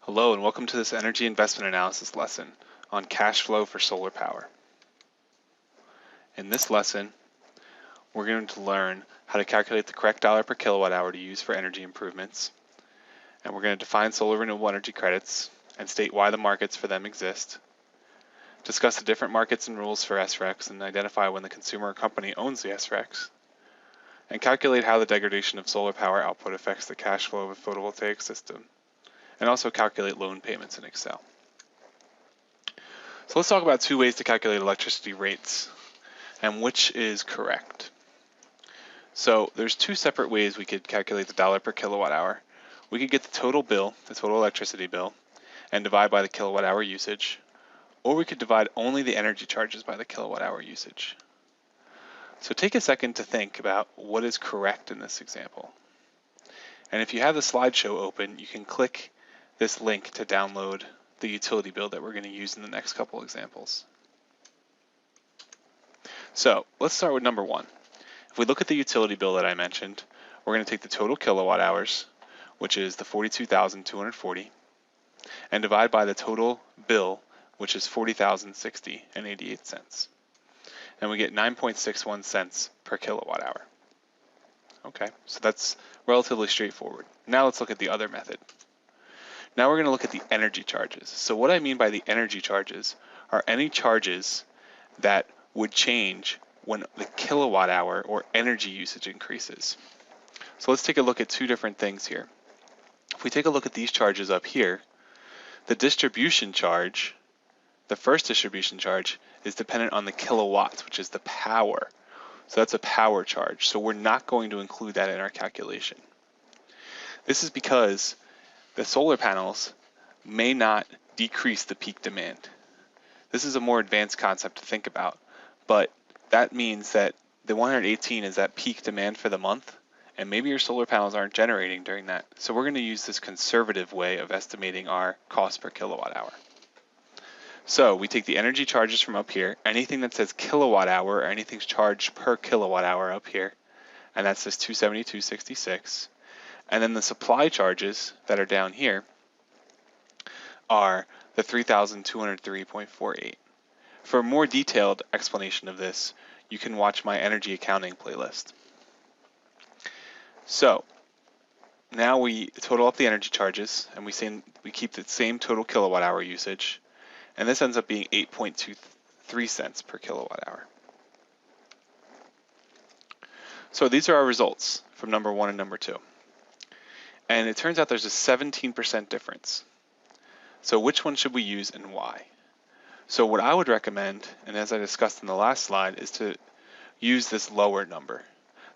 Hello and welcome to this energy investment analysis lesson on cash flow for solar power. In this lesson, we're going to learn how to calculate the correct dollar per kilowatt hour to use for energy improvements. And we're going to define solar renewable energy credits and state why the markets for them exist. Discuss the different markets and rules for SRECs and identify when the consumer or company owns the SRECs. And calculate how the degradation of solar power output affects the cash flow of a photovoltaic system. And also calculate loan payments in Excel. So let's talk about two ways to calculate electricity rates and which is correct. So there's two separate ways we could calculate the dollar per kilowatt hour. We could get the total bill, the total electricity bill, and divide by the kilowatt hour usage, or we could divide only the energy charges by the kilowatt hour usage. So take a second to think about what is correct in this example. And if you have the slideshow open, you can click this link to download the utility bill that we're going to use in the next couple examples. So let's start with number one. If we look at the utility bill that I mentioned, we're going to take the total kilowatt hours, which is the 42,240, and divide by the total bill, which is 40,060 and 88 cents. And we get 9.61 cents per kilowatt hour. Okay, so that's relatively straightforward. Now let's look at the other method. Now we're going to look at the energy charges. So what I mean by the energy charges are any charges that would change when the kilowatt hour or energy usage increases. So let's take a look at two different things here. If we take a look at these charges up here, the distribution charge, the first distribution charge, is dependent on the kilowatts, which is the power. So that's a power charge. So we're not going to include that in our calculation. This is because the solar panels may not decrease the peak demand. This is a more advanced concept to think about, but that means that the 118 is that peak demand for the month, and maybe your solar panels aren't generating during that. So we're going to use this conservative way of estimating our cost per kilowatt hour. So we take the energy charges from up here, anything that says kilowatt hour or anything's charged per kilowatt hour up here, and that's this 272.66. And then the supply charges that are down here are the 3,203.48. For a more detailed explanation of this, you can watch my energy accounting playlist. So now we total up the energy charges and we keep the same total kilowatt hour usage, and this ends up being 8.23 cents per kilowatt hour. So these are our results from number one and number two. And it turns out there's a 17% difference. So which one should we use and why? So what I would recommend, and as I discussed in the last slide, is to use this lower number.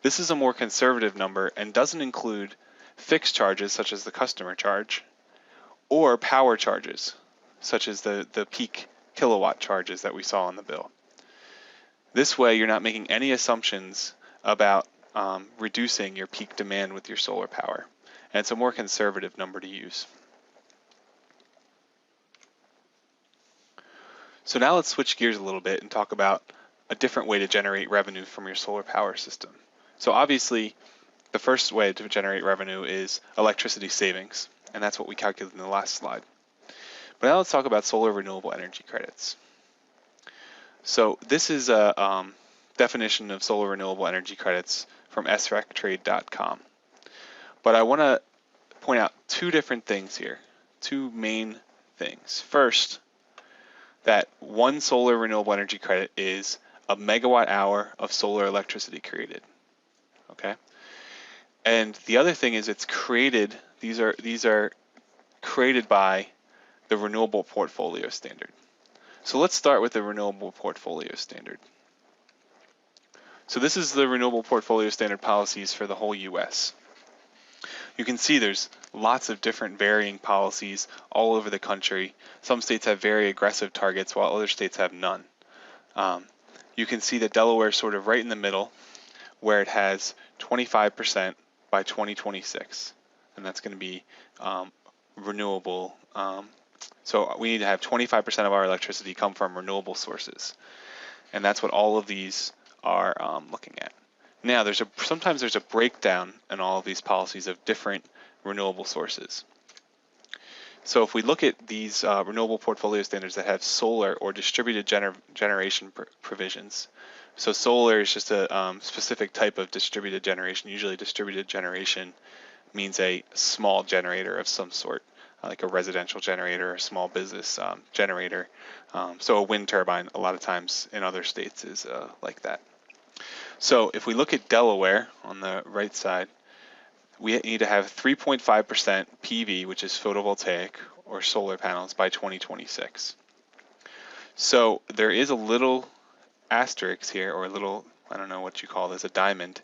This is a more conservative number and doesn't include fixed charges such as the customer charge or power charges such as the peak kilowatt charges that we saw on the bill. This way you're not making any assumptions about reducing your peak demand with your solar power. And it's a more conservative number to use. So now let's switch gears a little bit and talk about a different way to generate revenue from your solar power system. So obviously, the first way to generate revenue is electricity savings, and that's what we calculated in the last slide. But now let's talk about solar renewable energy credits. So this is a definition of solar renewable energy credits from srectrade.com. But I want to point out two different things here, two main things. First, that one solar renewable energy credit is a megawatt hour of solar electricity created. Okay? And the other thing is it's created, these are created by the renewable portfolio standard. So let's start with the renewable portfolio standard. So this is the renewable portfolio standard policies for the whole US. You can see there's lots of different varying policies all over the country. Some states have very aggressive targets while other states have none. You can see that Delaware is sort of right in the middle where it has 25% by 2026. And that's going to be renewable. So we need to have 25% of our electricity come from renewable sources. And that's what all of these are looking at. Now, sometimes there's a breakdown in all of these policies of different renewable sources. So if we look at these renewable portfolio standards that have solar or distributed generation provisions, so solar is just a specific type of distributed generation. Usually distributed generation means a small generator of some sort, like a residential generator or a small business generator. So a wind turbine a lot of times in other states is like that. So if we look at Delaware on the right side, we need to have 3.5% PV, which is photovoltaic or solar panels, by 2026. So there is a little asterisk here, or a little, I don't know what you call this, a diamond.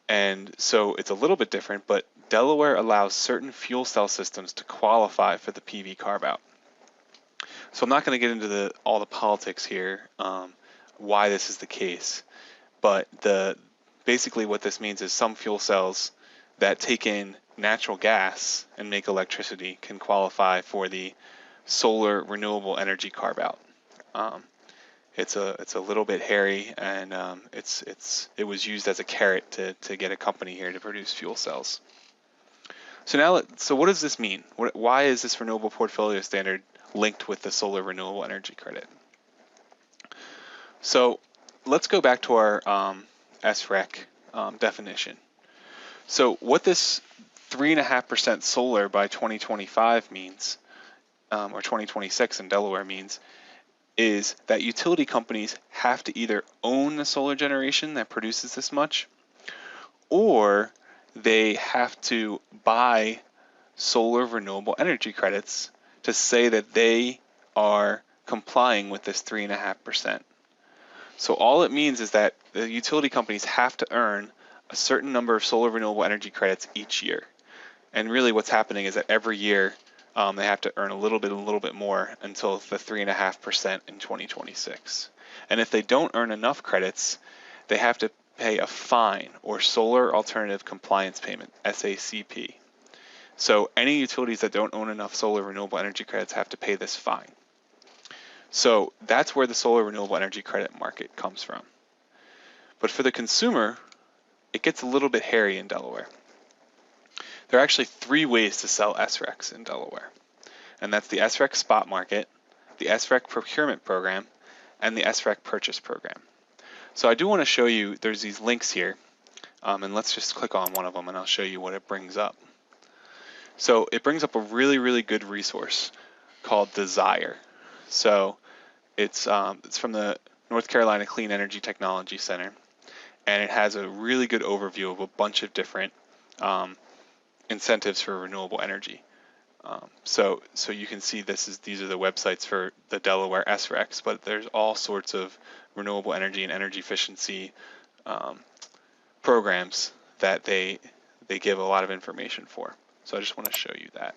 And so it's a little bit different, but Delaware allows certain fuel cell systems to qualify for the PV carve-out. So I'm not going to get into all the politics here, why this is the case, but basically what this means is some fuel cells that take in natural gas and make electricity can qualify for the solar renewable energy carve-out. It's a little bit hairy, and it was used as a carrot to get a company here to produce fuel cells. So what does this mean? Why is this renewable portfolio standard linked with the solar renewable energy credit? So let's go back to our SREC definition. So what this 3.5% solar by 2025 means, or 2026 in Delaware means, is that utility companies have to either own the solar generation that produces this much, or they have to buy solar renewable energy credits to say that they are complying with this 3.5%. So all it means is that the utility companies have to earn a certain number of solar renewable energy credits each year. And really what's happening is that every year they have to earn a little bit more until the 3.5% in 2026. And if they don't earn enough credits, they have to pay a fine, or Solar Alternative Compliance Payment, SACP. So any utilities that don't own enough solar renewable energy credits have to pay this fine. So that's where the solar renewable energy credit market comes from. But for the consumer, it gets a little bit hairy in Delaware. There are actually 3 ways to sell SRECs in Delaware, and that's the SREC spot market, the SREC procurement program, and the SREC purchase program. So I do want to show you, there's these links here, and let's just click on one of them and I'll show you what it brings up. So it brings up a really good resource called Desire. So it's from the North Carolina Clean Energy Technology Center, and it has a really good overview of a bunch of different incentives for renewable energy. So you can see these are the websites for the Delaware SRECs, but there's all sorts of renewable energy and energy efficiency programs that they give a lot of information for. So I just want to show you that.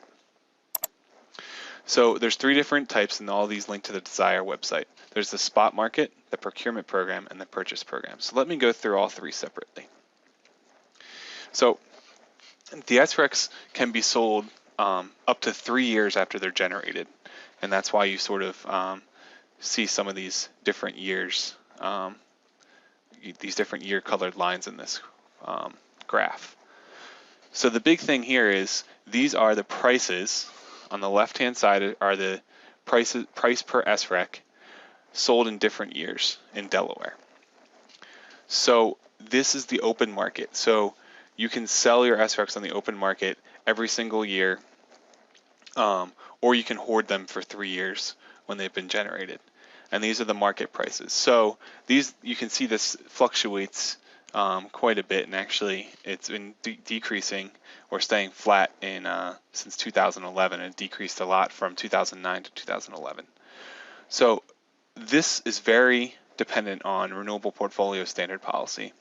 So there's 3 different types, and all these link to the Desire website. There's the spot market, the procurement program, and the purchase program. So let me go through all 3 separately. So the SRECs can be sold up to 3 years after they're generated, and that's why you sort of see some of these different years, these different year colored lines in this graph. So the big thing here is these are the prices. On the left-hand side are the price per SREC sold in different years in Delaware. So this is the open market. So you can sell your SRECs on the open market every single year, or you can hoard them for 3 years when they've been generated. And these are the market prices. So you can see this fluctuates quite a bit, and actually it's been decreasing or staying flat since 2011, and it decreased a lot from 2009 to 2011. So this is very dependent on renewable portfolio standard policy,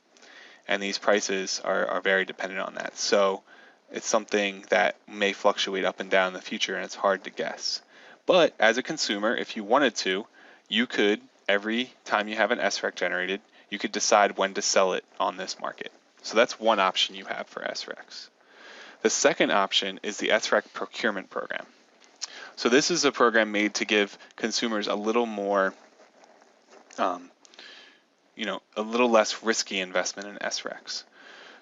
and these prices are very dependent on that. So it's something that may fluctuate up and down in the future, and it's hard to guess. But as a consumer, if you wanted to, you could, every time you have an SREC generated, you could decide when to sell it on this market. So that's one option you have for SRECs. The second option is the SREC procurement program. So this is a program made to give consumers a little more a little less risky investment in SRECs.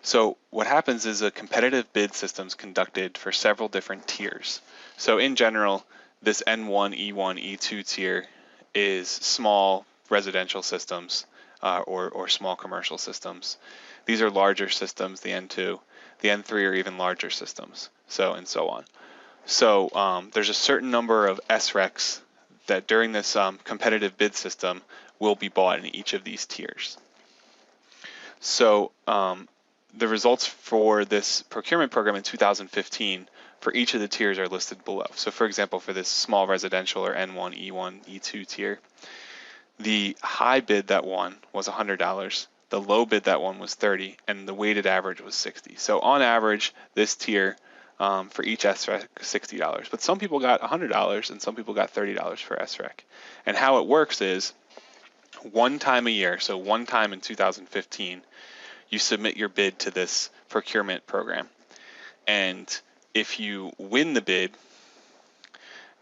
So what happens is a competitive bid system is conducted for several different tiers. So in general, this N1, E1, E2 tier is small residential systems or small commercial systems. These are larger systems, the N2. The N3 are even larger systems, and so on. So there's a certain number of SRECs that during this competitive bid system will be bought in each of these tiers. So the results for this procurement program in 2015 for each of the tiers are listed below. So for example, for this small residential or N1, E1, E2 tier, the high bid that won was $100, the low bid that won was $30, and the weighted average was $60. So on average, this tier for each SREC, $60. But some people got $100 and some people got $30 for SREC. And how it works is one time a year, so one time in 2015, you submit your bid to this procurement program. And if you win the bid,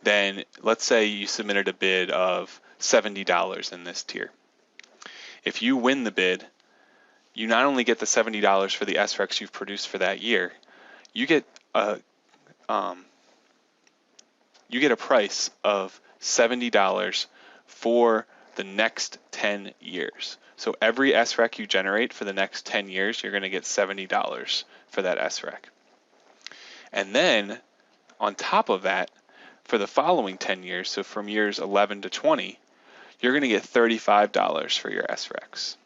then let's say you submitted a bid of $70 in this tier. If you win the bid, you not only get the $70 for the SRECs you've produced for that year, you get a price of $70 for the next 10 years. So every SREC you generate for the next 10 years, you're going to get $70 for that SREC. And then on top of that, for the following 10 years, so from years 11 to 20, you're going to get $35 for your SRECs.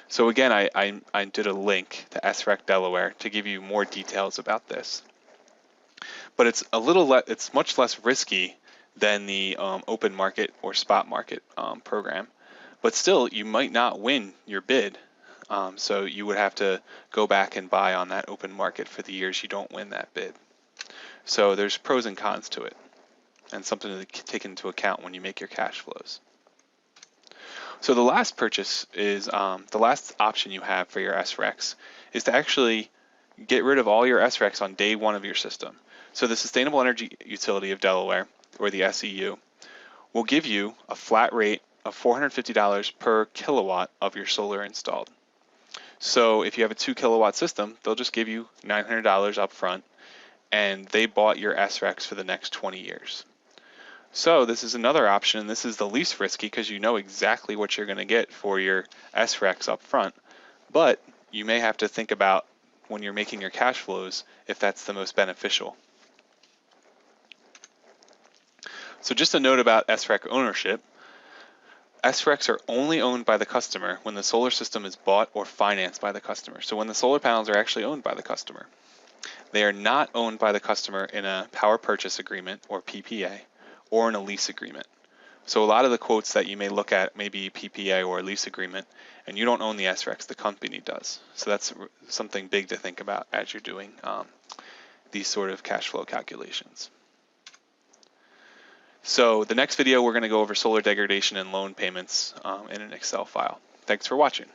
So again, I did a link to SREC Delaware to give you more details about this. But it's much less risky than the open market or spot market program. But still, you might not win your bid. So you would have to go back and buy on that open market for the years you don't win that bid. So there's pros and cons to it, and something to take into account when you make your cash flows. So the last purchase is, the last option you have for your SRECs is to actually get rid of all your SRECs on day one of your system. So the Sustainable Energy Utility of Delaware, or the SEU, will give you a flat rate of $450 per kilowatt of your solar installed. So if you have a 2 kilowatt system, they'll just give you $900 up front, and they bought your SRECs for the next 20 years. So this is another option. This is the least risky because you know exactly what you're going to get for your SRECs up front, but you may have to think about when you're making your cash flows if that's the most beneficial. So just a note about SREC ownership. SRECs are only owned by the customer when the solar system is bought or financed by the customer. So when the solar panels are actually owned by the customer. They are not owned by the customer in a power purchase agreement or PPA or in a lease agreement. So a lot of the quotes that you may look at may be PPA or a lease agreement, and you don't own the SRECs, the company does. So that's something big to think about as you're doing these sort of cash flow calculations. So the next video, we're going to go over solar degradation and loan payments in an Excel file. Thanks for watching.